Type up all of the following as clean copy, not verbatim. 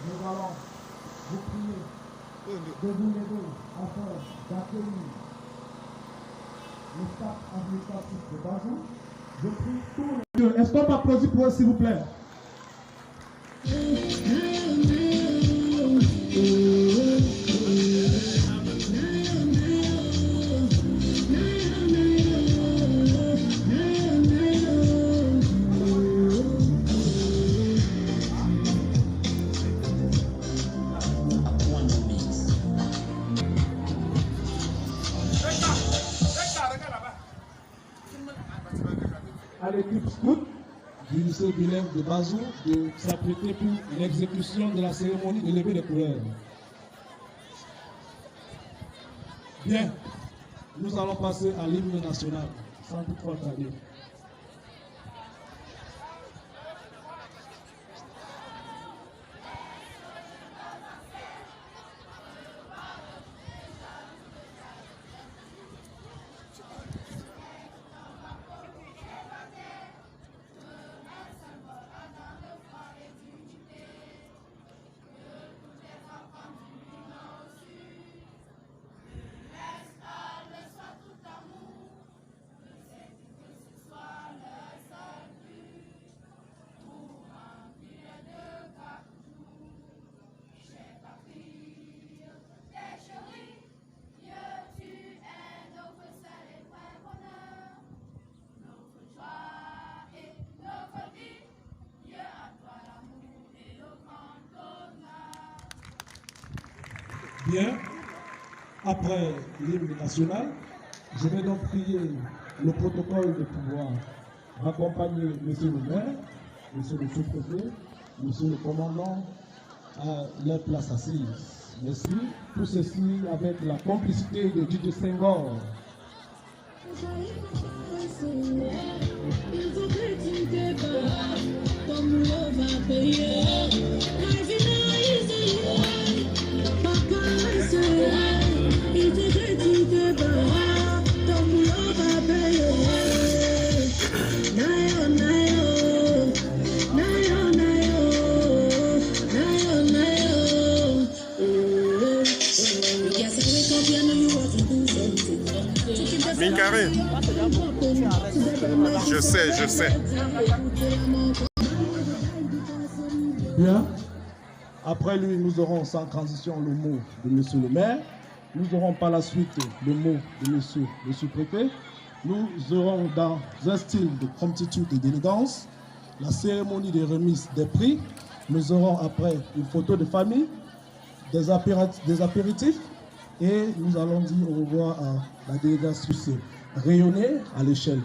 Nous allons vous prier de vous aider afin d'accueillir le staff administratif de Bazou. Je prie tous les... Est-ce qu'on peut applaudir pour eux, s'il vous plaît? À l'équipe scout du lycée bilingue de Bazou de s'apprêter pour l'exécution de la cérémonie de levée des couleurs. Bien, nous allons passer à l'hymne national, sans toutefois tarder. Bien, après l'hymne national, je vais donc prier le protocole de pouvoir accompagner monsieur le maire, monsieur le sous-préfet, monsieur le commandant à leur place assise. Merci. Tout ceci avec la complicité de Didier Senghor. Mincaré. Je sais. Bien. Après lui, nous aurons sans transition le mot de monsieur le maire. Nous aurons par la suite le mot de monsieur le sous-préfet. Nous aurons dans un style de promptitude et d'élégance la cérémonie de remise des prix. Nous aurons après une photo de famille, des apéritifs et nous allons dire au revoir à la délégation rayonnée à l'échelle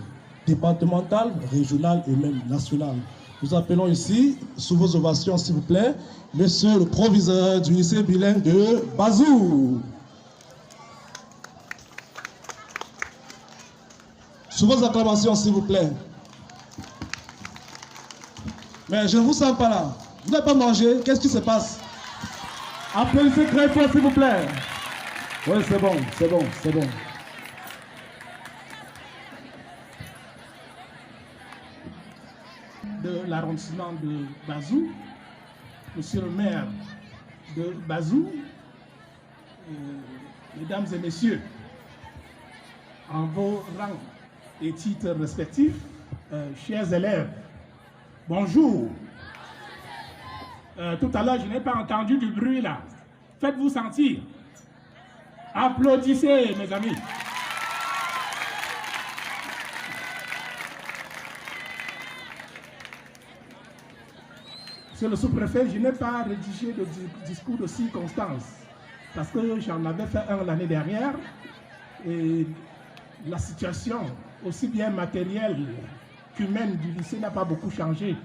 départementale, régionale et même nationale. Nous appelons ici, sous vos ovations s'il vous plaît, monsieur le proviseur du lycée bilingue de Bazou. Sous vos acclamations s'il vous plaît. Mais je ne vous sens pas là. Vous n'avez pas mangé, qu'est-ce qui se passe? Applaudissez très fort, s'il vous plaît. Oui, c'est bon. De l'arrondissement de Bazou, monsieur le maire de Bazou, mesdames et messieurs, en vos rangs et titres respectifs, chers élèves, bonjour. Tout à l'heure, je n'ai pas entendu du bruit là. Faites-vous sentir. Applaudissez, mes amis. Monsieur le sous-préfet, je n'ai pas rédigé de discours de circonstance. parce que j'en avais fait un l'année dernière, et la situation, aussi bien matérielle qu'humaine du lycée n'a pas beaucoup changé.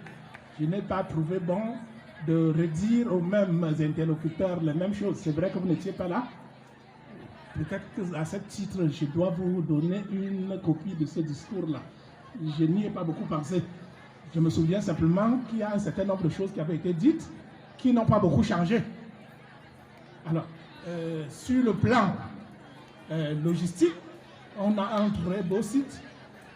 Je n'ai pas trouvé bon de redire aux mêmes interlocuteurs les mêmes choses. C'est vrai que vous n'étiez pas là. Peut-être qu'à ce titre, je dois vous donner une copie de ce discours-là. Je n'y ai pas beaucoup pensé. Je me souviens simplement qu'il y a un certain nombre de choses qui avaient été dites qui n'ont pas beaucoup changé. Alors, sur le plan logistique, on a un très beau site,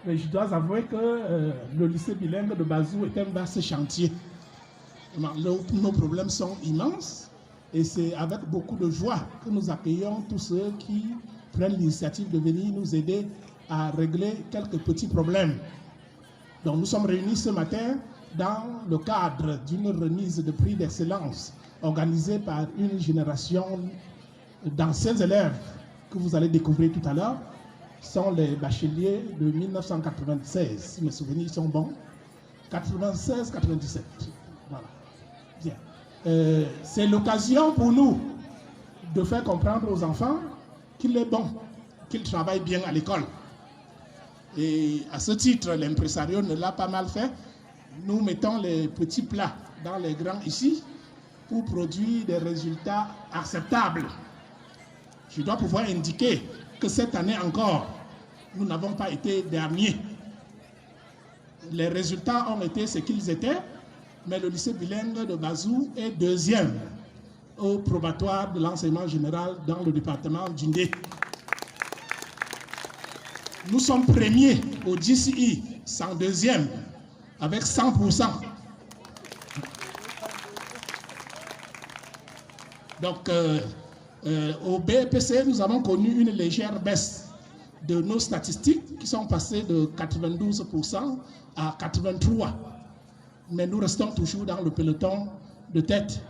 mais je dois avouer que le lycée bilingue de Bazou est un vaste chantier. Nos problèmes sont immenses et c'est avec beaucoup de joie que nous accueillons tous ceux qui prennent l'initiative de venir nous aider à régler quelques petits problèmes. Donc nous sommes réunis ce matin dans le cadre d'une remise de prix d'excellence organisée par une génération d'anciens élèves que vous allez découvrir tout à l'heure. Sont les bacheliers de 1996, si mes souvenirs sont bons, 96-97. Voilà. Bien. C'est l'occasion pour nous de faire comprendre aux enfants qu'il est bon, qu'ils travaillent bien à l'école. Et à ce titre, l'impresario ne l'a pas mal fait. Nous mettons les petits plats dans les grands ici pour produire des résultats acceptables. Je dois pouvoir indiquer que cette année encore, nous n'avons pas été derniers. Les résultats ont été ce qu'ils étaient, mais le lycée bilingue de Bazou est deuxième au probatoire de l'enseignement général dans le département d'Indé. Nous sommes premiers au GCE, 102e, avec 100%. Donc, au BEPC, nous avons connu une légère baisse de nos statistiques qui sont passées de 92% à 83%. Mais nous restons toujours dans le peloton de tête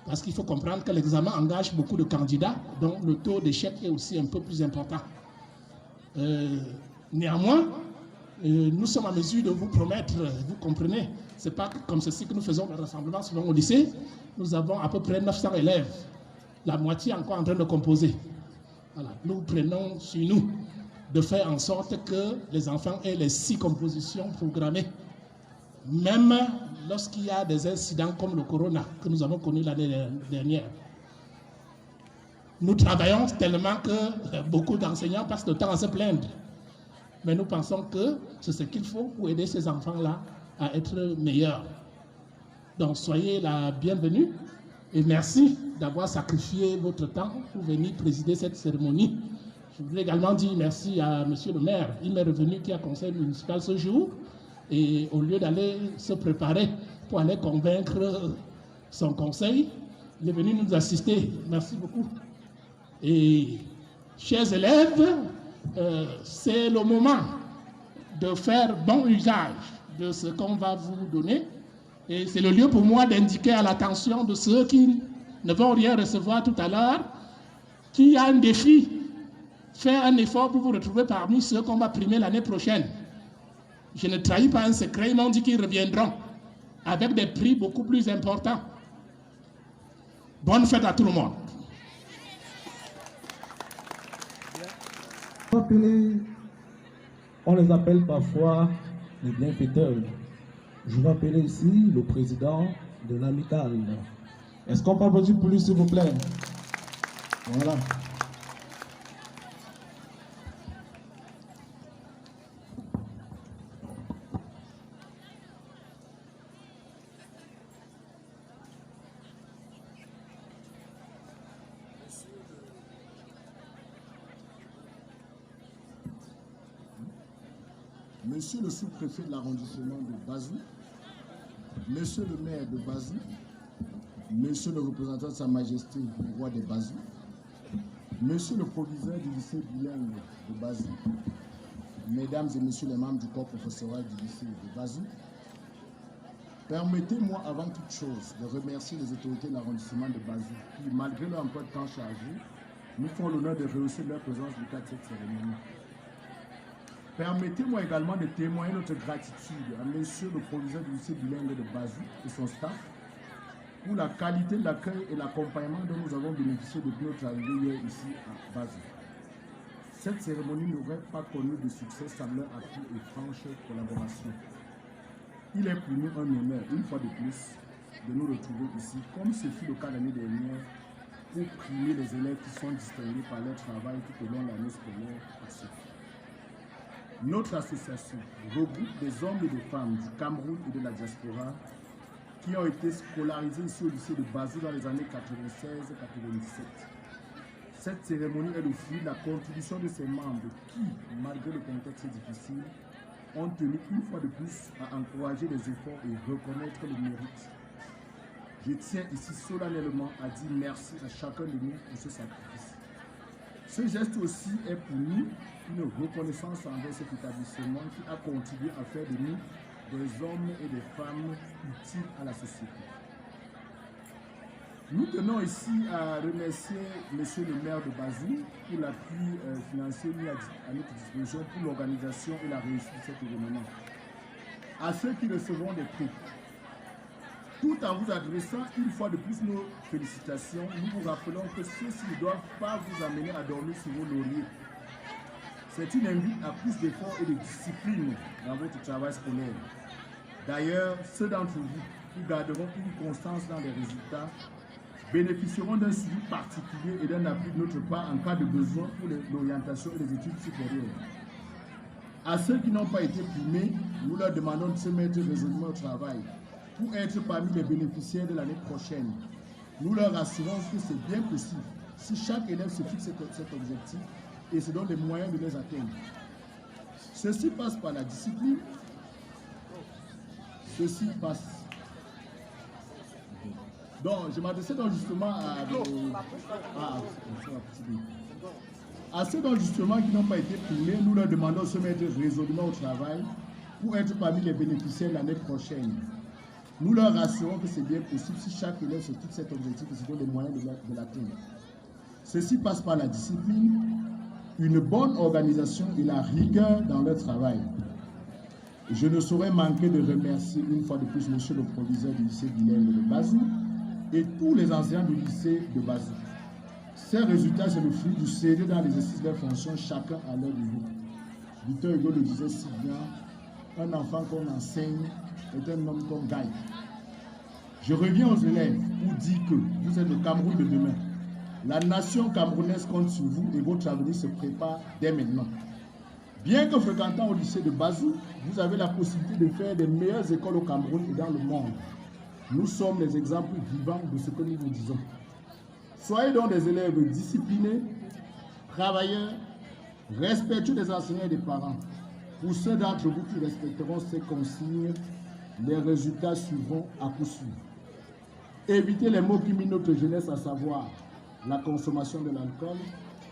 parce qu'il faut comprendre que l'examen engage beaucoup de candidats, donc le taux d'échec est aussi un peu plus important. Néanmoins, nous sommes en mesure de vous promettre, vous comprenez, ce n'est pas comme ceci que nous faisons le rassemblement souvent au lycée. Nous avons à peu près 900 élèves, la moitié encore en train de composer. Voilà. Nous prenons sur nous de faire en sorte que les enfants aient les 6 compositions programmées, même lorsqu'il y a des incidents comme le corona que nous avons connu l'année dernière. Nous travaillons tellement que beaucoup d'enseignants passent le temps à se plaindre. Mais nous pensons que c'est ce qu'il faut pour aider ces enfants-là à être meilleurs. Donc soyez la bienvenue et merci d'avoir sacrifié votre temps pour venir présider cette cérémonie. Je voudrais également dire merci à monsieur le maire. Il m'est revenu qui a conseil municipal ce jour et au lieu d'aller se préparer pour aller convaincre son conseil, il est venu nous assister. Merci beaucoup. Et chers élèves, c'est le moment de faire bon usage de ce qu'on va vous donner. Et c'est le lieu pour moi d'indiquer à l'attention de ceux qui ne vont rien recevoir tout à l'heure qu'il y a un défi. Faire un effort pour vous retrouver parmi ceux qu'on va primer l'année prochaine. Je ne trahis pas un secret, ils m'ont dit qu'ils reviendront avec des prix beaucoup plus importants. Bonne fête à tout le monde. On les appelle parfois les bienfaiteurs. Je vais appeler ici le président de l'amicale. Est-ce qu'on peut applaudir pour lui, s'il vous plaît? Voilà. Monsieur le sous-préfet de l'arrondissement de Bazou, Monsieur le maire de Bazou, Monsieur le représentant de Sa Majesté le roi de Bazou, Monsieur le proviseur du lycée bilingue de Bazou, Mesdames et Messieurs les membres du corps professoral du lycée de Bazou, permettez-moi avant toute chose de remercier les autorités de l'arrondissement de Bazou qui, malgré leur emploi de temps chargé, nous font l'honneur de rehausser leur présence du cadre de cette cérémonie. Permettez-moi également de témoigner notre gratitude à Monsieur le proviseur du lycée bilingue de Bazou et son staff pour la qualité de l'accueil et l'accompagnement dont nous avons bénéficié depuis notre arrivée hier ici à Basel. Cette cérémonie n'aurait pas connu de succès sans leur appui et franche collaboration. Il est pour nous un honneur, une fois de plus, de nous retrouver ici, comme ce fut le cas l'année dernière, pour primer les élèves qui sont distingués par leur travail tout au long de l'année scolaire passée. Notre association regroupe des hommes et des femmes du Cameroun et de la diaspora qui ont été scolarisés ici au lycée de Bazou dans les années 96-97. Cette cérémonie est le fruit de la contribution de ces membres qui, malgré le contexte difficile, ont tenu une fois de plus à encourager les efforts et reconnaître le mérite. Je tiens ici solennellement à dire merci à chacun de nous pour ce sacrifice. Ce geste aussi est pour nous une reconnaissance envers cet établissement qui a contribué à faire de nous des hommes et des femmes utiles à la société. Nous tenons ici à remercier Monsieur le maire de Bazou pour l'appui financier mis à notre disposition pour l'organisation et la réussite de cet événement. À ceux qui recevront des prix, tout en vous adressant une fois de plus nos félicitations, nous vous rappelons que ceux-ci ne doivent pas vous amener à dormir sur vos lauriers. C'est une invite à plus d'efforts et de discipline dans votre travail scolaire. D'ailleurs, ceux d'entre vous qui garderont une constance dans les résultats bénéficieront d'un suivi particulier et d'un appui de notre part en cas de besoin pour l'orientation et les études supérieures. À ceux qui n'ont pas été primés, nous leur demandons de se mettre résolument au travail pour être parmi les bénéficiaires de l'année prochaine. Nous leur assurons que c'est bien possible si chaque élève se fixe cet objectif et se donne les moyens de les atteindre. Ceci passe par la discipline, ceci passe. Donc, je m'adressais donc justement à ceux donc justement qui n'ont pas été primés, nous leur demandons de se mettre résolument au travail pour être parmi les bénéficiaires l'année prochaine. Nous leur rassurons que c'est bien possible si chaque élève se fixe cet objectif et se donne les moyens de l'atteindre. Ceci passe par la discipline, une bonne organisation et la rigueur dans leur travail. Je ne saurais manquer de remercier une fois de plus Monsieur le proviseur du lycée Guilhem de Bazou et tous les enseignants du lycée de Bazou. Ces résultats, c'est le fruit du sérieux dans l'exercice de leurs fonctions, chacun à leur niveau. Victor Hugo le disait si bien, un enfant qu'on enseigne est un homme qu'on gagne. Je reviens aux élèves pour dire que vous êtes le Cameroun de demain. La nation camerounaise compte sur vous et votre avenir se prépare dès maintenant. Bien que fréquentant au lycée de Bazou, vous avez la possibilité de faire des meilleures écoles au Cameroun et dans le monde. Nous sommes les exemples vivants de ce que nous vous disons. Soyez donc des élèves disciplinés, travailleurs, respectueux des enseignants et des parents. Pour ceux d'entre vous qui respecteront ces consignes, les résultats suivront à coup sûr. Évitez les maux qui minent notre jeunesse, à savoir la consommation de l'alcool,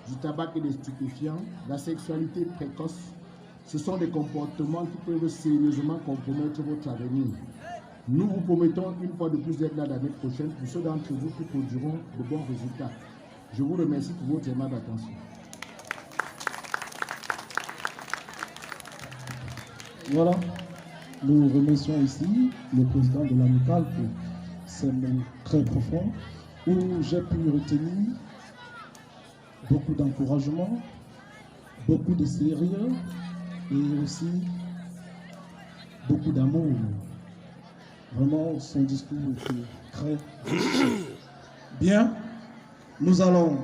du tabac et des stupéfiants, la sexualité précoce. Ce sont des comportements qui peuvent sérieusement compromettre votre avenir. Nous vous promettons une fois de plus d'être là l'année prochaine pour ceux d'entre vous qui produiront de bons résultats. Je vous remercie pour votre aimable attention. Voilà, nous remercions ici le président de l'amicale pour ces mots très profonds où j'ai pu retenir beaucoup d'encouragement, beaucoup de sérieux et aussi beaucoup d'amour. Vraiment, son discours était très riche. Bien, nous allons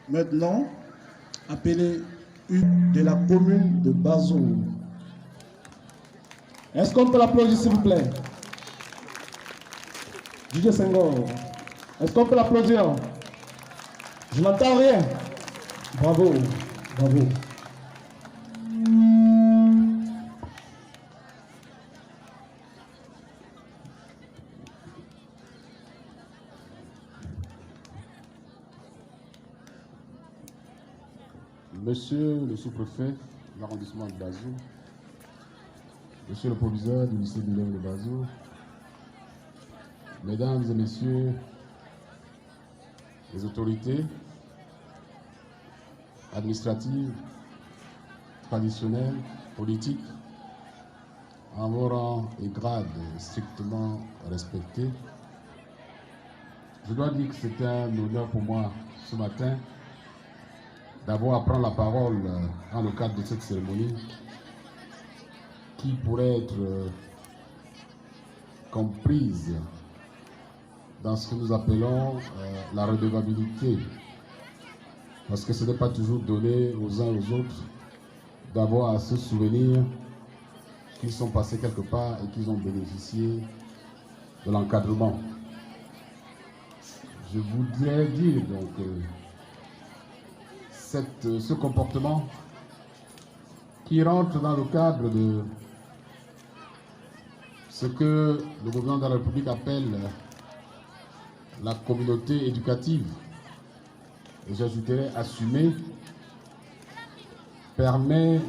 maintenant appeler une de la commune de Bazou. Est-ce qu'on peut l'applaudir, s'il vous plaît? DJ Senghor, est-ce qu'on peut l'applaudir? Je n'entends rien. Bravo, bravo. Monsieur le sous-préfet de l'arrondissement de Bazou, Monsieur le proviseur du lycée Guilhem de Bazou, Mesdames et Messieurs les autorités administratives, traditionnelles, politiques, en vos rangs et grades strictement respectés, Je dois dire que c'est un honneur pour moi ce matin d'avoir à prendre la parole dans le cadre de cette cérémonie qui pourrait être comprise dans ce que nous appelons la redevabilité. Parce que ce n'est pas toujours donné aux uns aux autres d'avoir à se souvenir qu'ils sont passés quelque part et qu'ils ont bénéficié de l'encadrement. Je voudrais dire donc ce comportement qui rentre dans le cadre de ce que le gouvernement de la République appelle la communauté éducative, et j'ajouterais assumer, permet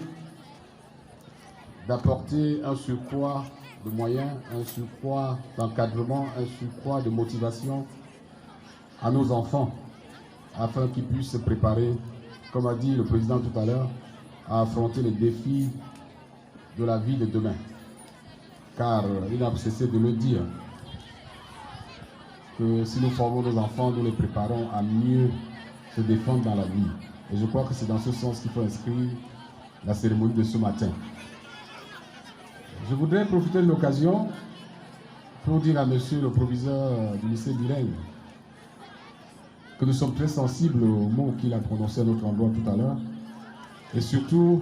d'apporter un surcroît de moyens, un surcroît d'encadrement, un surcroît de motivation à nos enfants, afin qu'ils puissent se préparer, comme a dit le président tout à l'heure, à affronter les défis de la vie de demain. Car il n'a cessé de le dire, que si nous formons nos enfants, nous les préparons à mieux se défendre dans la vie. Et je crois que c'est dans ce sens qu'il faut inscrire la cérémonie de ce matin. Je voudrais profiter de l'occasion pour dire à monsieur le proviseur du lycée bilingue que nous sommes très sensibles aux mots qu'il a prononcés à notre endroit tout à l'heure, et surtout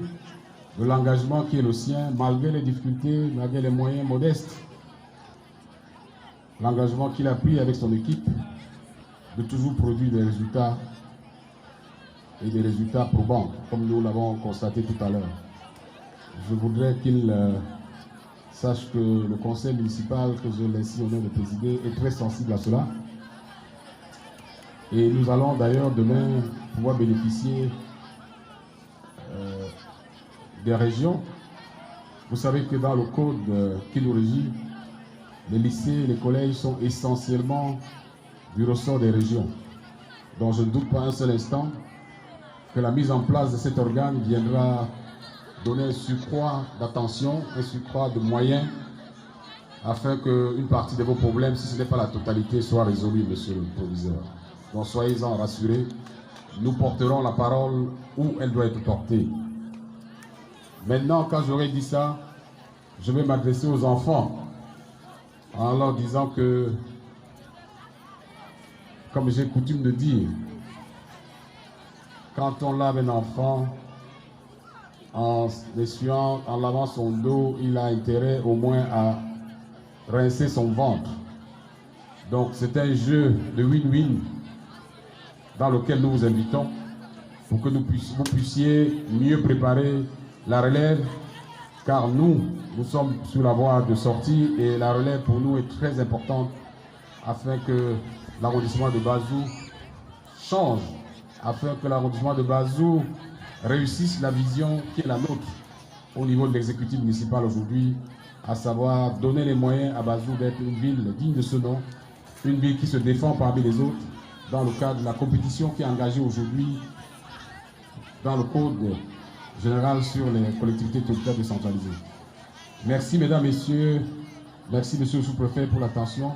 de l'engagement qui est le sien, malgré les difficultés, malgré les moyens modestes. L'engagement qu'il a pris avec son équipe de toujours produire des résultats et des résultats probants, comme nous l'avons constaté tout à l'heure. Je voudrais qu'il sache que le conseil municipal que je laisse l'honneur de présider est très sensible à cela. Et nous allons d'ailleurs demain pouvoir bénéficier des régions. Vous savez que dans le code qui nous régit, les lycées et les collèges sont essentiellement du ressort des régions. Donc je ne doute pas un seul instant que la mise en place de cet organe viendra donner un surcroît d'attention, un surcroît de moyens, afin qu'une partie de vos problèmes, si ce n'est pas la totalité, soit résolue, monsieur le proviseur. Donc soyez-en rassurés, nous porterons la parole où elle doit être portée. Maintenant, quand j'aurai dit ça, je vais m'adresser aux enfants en leur disant que, comme j'ai coutume de dire, quand on lave un enfant, en essuyant, en lavant son dos, il a intérêt au moins à rincer son ventre. Donc c'est un jeu de win-win dans lequel nous vous invitons pour que vous puissiez mieux préparer la relève, car nous sommes sur la voie de sortie et la relève pour nous est très importante afin que l'arrondissement de Bazou change, afin que l'arrondissement de Bazou réussisse la vision qui est la nôtre au niveau de l'exécutif municipal aujourd'hui, à savoir donner les moyens à Bazou d'être une ville digne de ce nom, une ville qui se défend parmi les autres dans le cadre de la compétition qui est engagée aujourd'hui dans le code général sur les collectivités territoriales décentralisées. Merci mesdames, messieurs, merci monsieur le sous-préfet pour l'attention,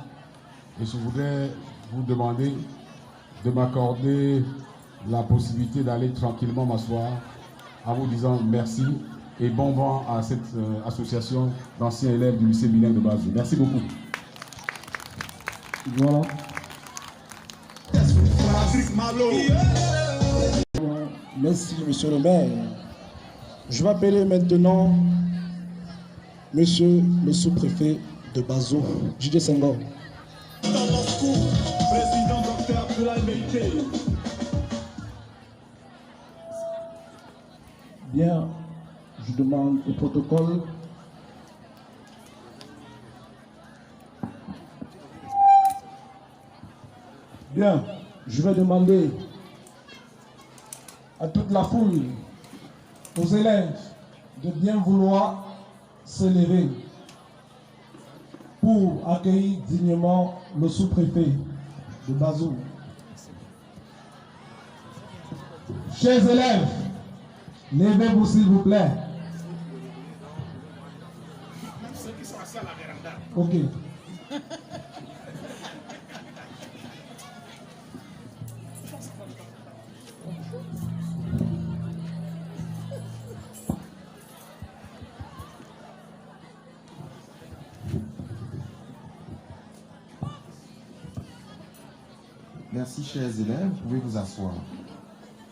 et je voudrais vous demander de m'accorder la possibilité d'aller tranquillement m'asseoir en vous disant merci et bon vent à cette association d'anciens élèves du lycée bilingue de Bazou. Merci beaucoup. Voilà. Merci, monsieur le maire. Je vais appeler maintenant monsieur le sous-préfet de Bazou, J.D. Senghor. Président docteur de la MLT. Bien, je demande au protocole bien, je vais demander à toute la foule, aux élèves, de bien vouloir se lever pour accueillir dignement le sous-préfet de Bazou. Chers élèves, levez-vous s'il vous plaît. Ceux qui sont assis à la véranda. Ok. Merci, chers élèves. Vous pouvez vous asseoir.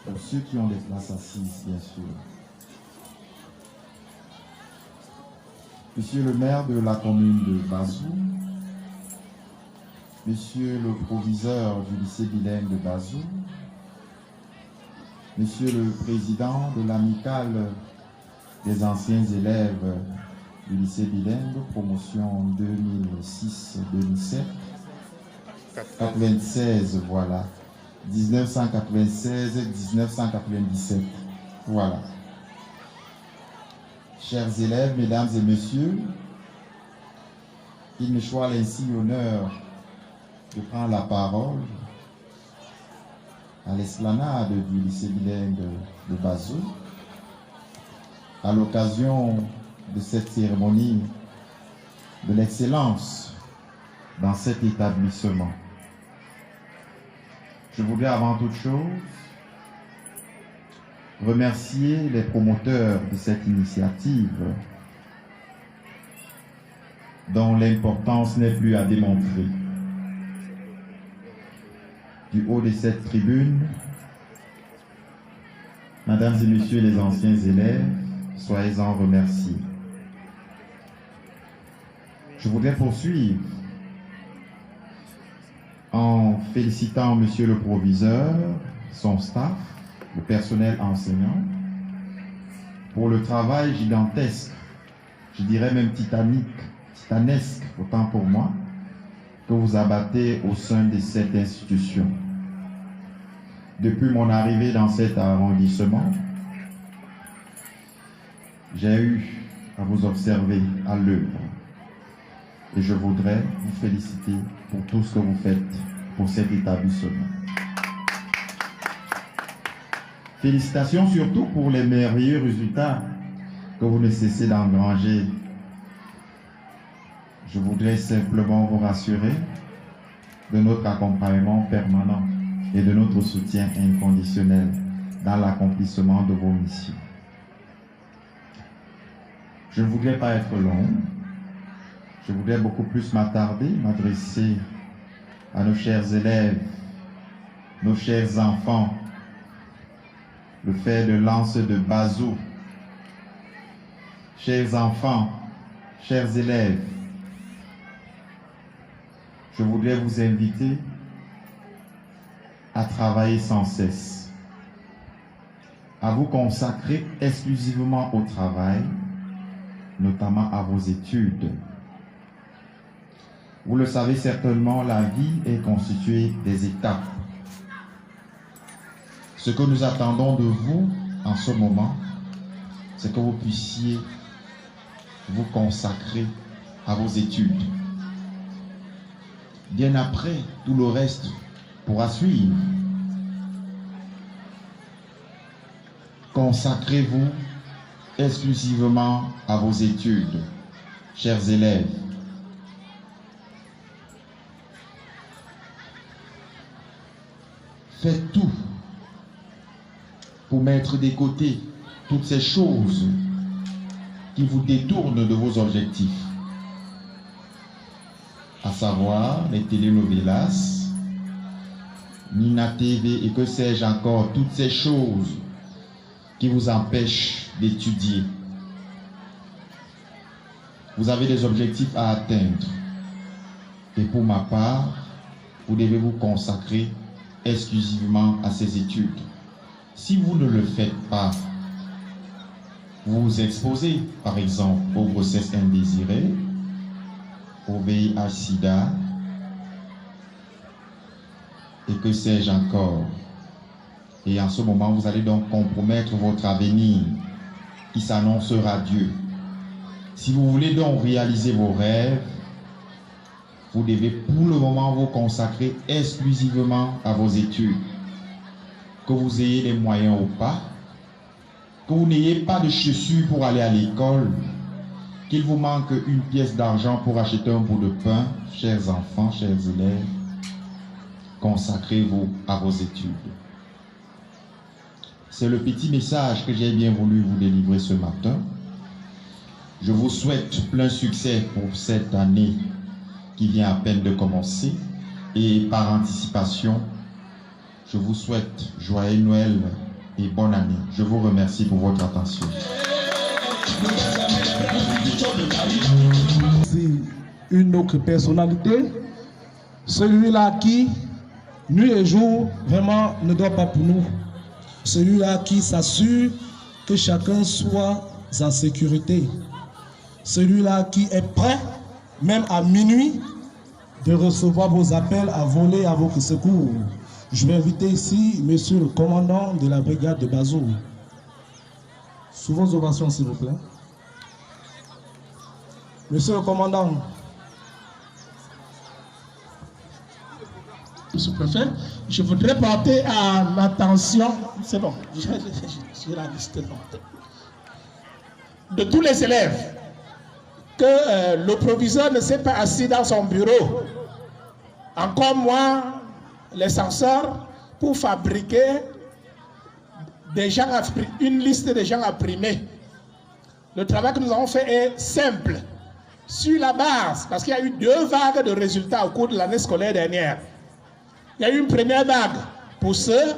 Pour ceux qui ont des places assises, bien sûr. Monsieur le maire de la commune de Bazou, Monsieur le proviseur du lycée bilingue de Bazou, Monsieur le président de l'amicale des anciens élèves du lycée bilingue, promotion 2006-2007, 96, voilà, 1996-1997, voilà. Chers élèves, mesdames et messieurs, il me soit ainsi l'honneur de prendre la parole à l'esplanade du lycée bilingue de Bazou à l'occasion de cette cérémonie de l'excellence dans cet établissement. Je voudrais avant toute chose remercier les promoteurs de cette initiative dont l'importance n'est plus à démontrer. Du haut de cette tribune, mesdames et messieurs les anciens élèves, soyez-en remerciés. Je voudrais poursuivre en félicitant monsieur le proviseur, son staff, le personnel enseignant, pour le travail gigantesque, je dirais même titanesque, autant pour moi, que vous abattez au sein de cette institution. Depuis mon arrivée dans cet arrondissement, j'ai eu à vous observer à l'œuvre et je voudrais vous féliciter pour tout ce que vous faites pour cet établissement. Félicitations surtout pour les merveilleux résultats que vous ne cessez d'engranger. Je voudrais simplement vous rassurer de notre accompagnement permanent et de notre soutien inconditionnel dans l'accomplissement de vos missions. Je ne voudrais pas être long. Je voudrais beaucoup plus m'adresser à nos chers élèves, nos chers enfants, le fer de lance de Bazou. Chers enfants, chers élèves, je voudrais vous inviter à travailler sans cesse, à vous consacrer exclusivement au travail, notamment à vos études. Vous le savez certainement, la vie est constituée des étapes. Ce que nous attendons de vous en ce moment, c'est que vous puissiez vous consacrer à vos études. Bien après, tout le reste pourra suivre. Consacrez-vous exclusivement à vos études, chers élèves. Faites tout pour mettre de côté toutes ces choses qui vous détournent de vos objectifs, à savoir les telenovelas, Nina TV et que sais-je encore, toutes ces choses qui vous empêchent d'étudier. Vous avez des objectifs à atteindre et pour ma part, vous devez vous consacrer exclusivement à ces études. Si vous ne le faites pas, vous vous exposez par exemple aux grossesses indésirées, au VIH/SIDA et que sais-je encore. Et en ce moment, vous allez donc compromettre votre avenir qui s'annonce radieux. Si vous voulez donc réaliser vos rêves, vous devez pour le moment vous consacrer exclusivement à vos études. Que vous ayez les moyens ou pas, que vous n'ayez pas de chaussures pour aller à l'école, qu'il vous manque une pièce d'argent pour acheter un bout de pain, chers enfants, chers élèves, consacrez-vous à vos études. C'est le petit message que j'ai bien voulu vous délivrer ce matin. Je vous souhaite plein succès pour cette année qui vient à peine de commencer et par anticipation, je vous souhaite joyeux Noël et bonne année. Je vous remercie pour votre attention. Une autre personnalité, celui-là qui, nuit et jour, vraiment ne dort pas pour nous. Celui-là qui s'assure que chacun soit en sécurité. Celui-là qui est prêt, même à minuit, de recevoir vos appels à voler à votre secours. Je vais inviter ici monsieur le commandant de la brigade de Bazou. Sous vos ovations, s'il vous plaît. Monsieur le commandant. Sous-préfet, je voudrais porter à l'attention, c'est bon, j'ai la liste de tous les élèves, que le proviseur ne s'est pas assis dans son bureau, encore moins les censeurs, pour fabriquer des gens une liste de gens à primer. Le travail que nous avons fait est simple, sur la base, parce qu'il y a eu 2 vagues de résultats au cours de l'année scolaire dernière. Il y a eu une première vague pour ceux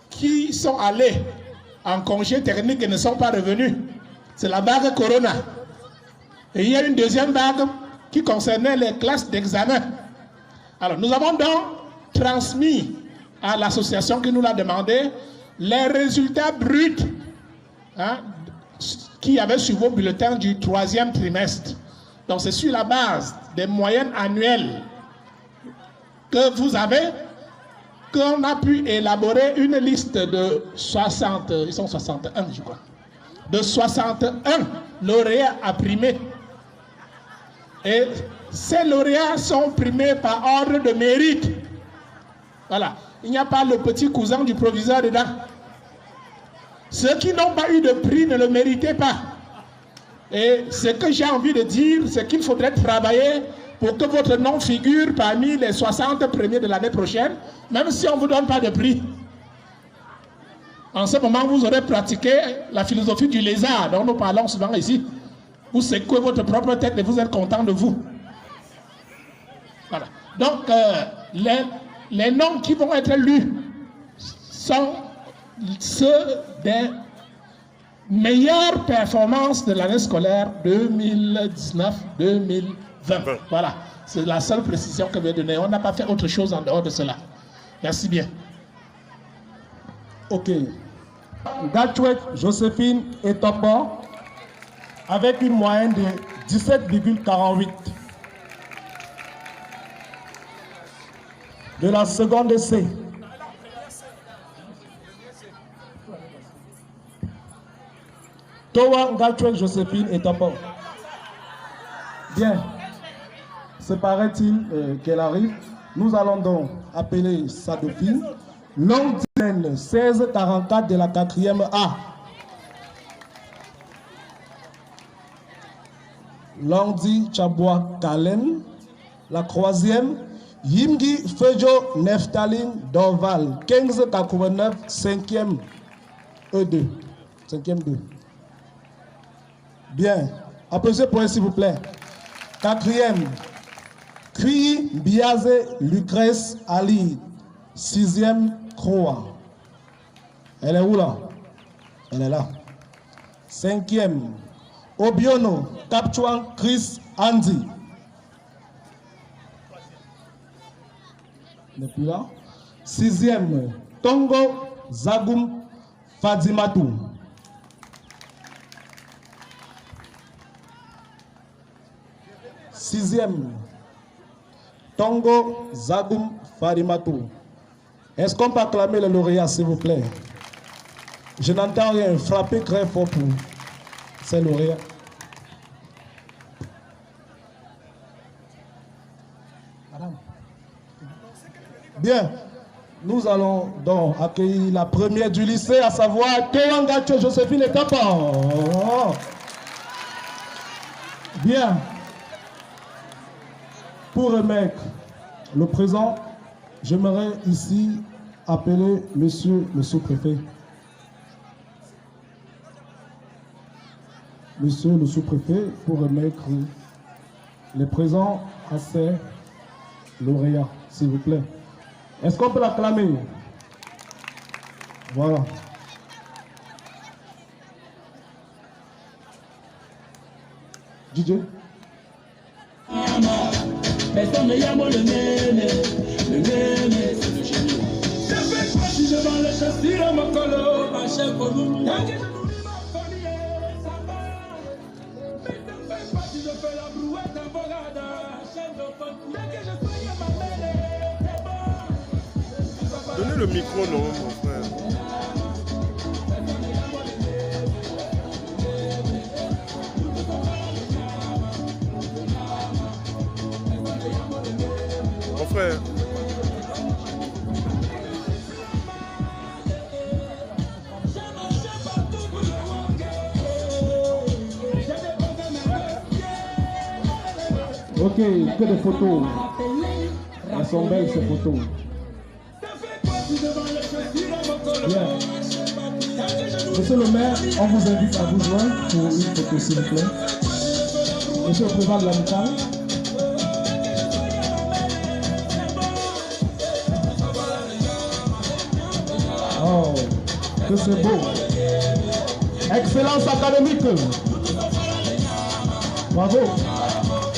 qui sont allés en congé technique et ne sont pas revenus. C'est la vague Corona. Et il y a une deuxième vague qui concernait les classes d'examen. Alors, nous avons donc transmis à l'association qui nous l'a demandé les résultats bruts qui avaient sur vos bulletins du 3e trimestre. Donc, c'est sur la base des moyennes annuelles que vous avez, qu'on a pu élaborer une liste de 60, ils sont 61 je crois, de 61 lauréats à primer. Et ces lauréats sont primés par ordre de mérite. Voilà, il n'y a pas le petit cousin du proviseur dedans. Ceux qui n'ont pas eu de prix ne le méritaient pas. Et ce que j'ai envie de dire, c'est qu'il faudrait travailler pour que votre nom figure parmi les 60 premiers de l'année prochaine, même si on ne vous donne pas de prix. En ce moment, vous aurez pratiqué la philosophie du lézard, dont nous parlons souvent ici. Vous secouez votre propre tête et vous êtes content de vous. Voilà. Donc, les noms qui vont être lus sont ceux des meilleures performances de l'année scolaire 2019-2020. Voilà, c'est la seule précision que je vais donner. On n'a pas fait autre chose en dehors de cela. Merci bien. Ok. Gatchouet Joséphine et Topo, avec une moyenne de 17,48. De la seconde C. Towa Gatchouet Joséphine et Topo. Bien. Se paraît-il qu'elle arrive. Nous allons donc appeler sa dauphine. Longue 1644 de la 4e A. Landi Chabois Kalen. La 3e, Yimgi Fejo Neftalin Dorval. 1589, 5e E2. 5e 2. Bien. Applaudissez pour elle, s'il vous plaît. 4e, Kri Biaze Lucrèce Ali. 6e Croix. Elle est où là? Elle est là. 5e, Obiono Kapchouan Chris Andy. Elle n'est plus là. 6e, Tongo Zagoum Fadimatou. 6e, Tongo Zagoum Fadimatou. Est-ce qu'on peut acclamer le lauréat, s'il vous plaît? Je n'entends rien. Frappez très fort pour ces lauréats. Bien. Nous allons donc accueillir la première du lycée, à savoir Towangacho Joséphine et Tapa. Oh. Bien. Pour remettre le présent, j'aimerais ici appeler monsieur le sous-préfet. Monsieur le sous-préfet, pour remettre les présents à ces lauréats, s'il vous plaît. Est-ce qu'on peut l'acclamer? Voilà. DJ. Personne ne yamo le mémé, c'est le génie. Je fais quoi si je vends les chaussures à mon colo, ma chef au loup. Y'a que je nourris ma famille, ça va. Mais ne fais pas si je fais la brouette à Bogada, chef d'enfant. Y'a que je soigne ma mère, c'est bon. Donnez le micro, non, mon frère. Mon frère. Ok, que des photos. Elles sont belles ces photos. Bien. Monsieur le maire, on vous invite à vous joindre pour une photo s'il vous plaît. Monsieur le président de l'amicale. Oh, que c'est beau. Excellence académique. Bravo.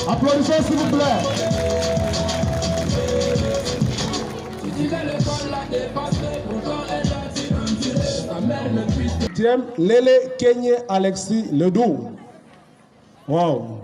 Applaudissez s'il vous plaît. Lele Kenye Alexis Ledoux. Wow.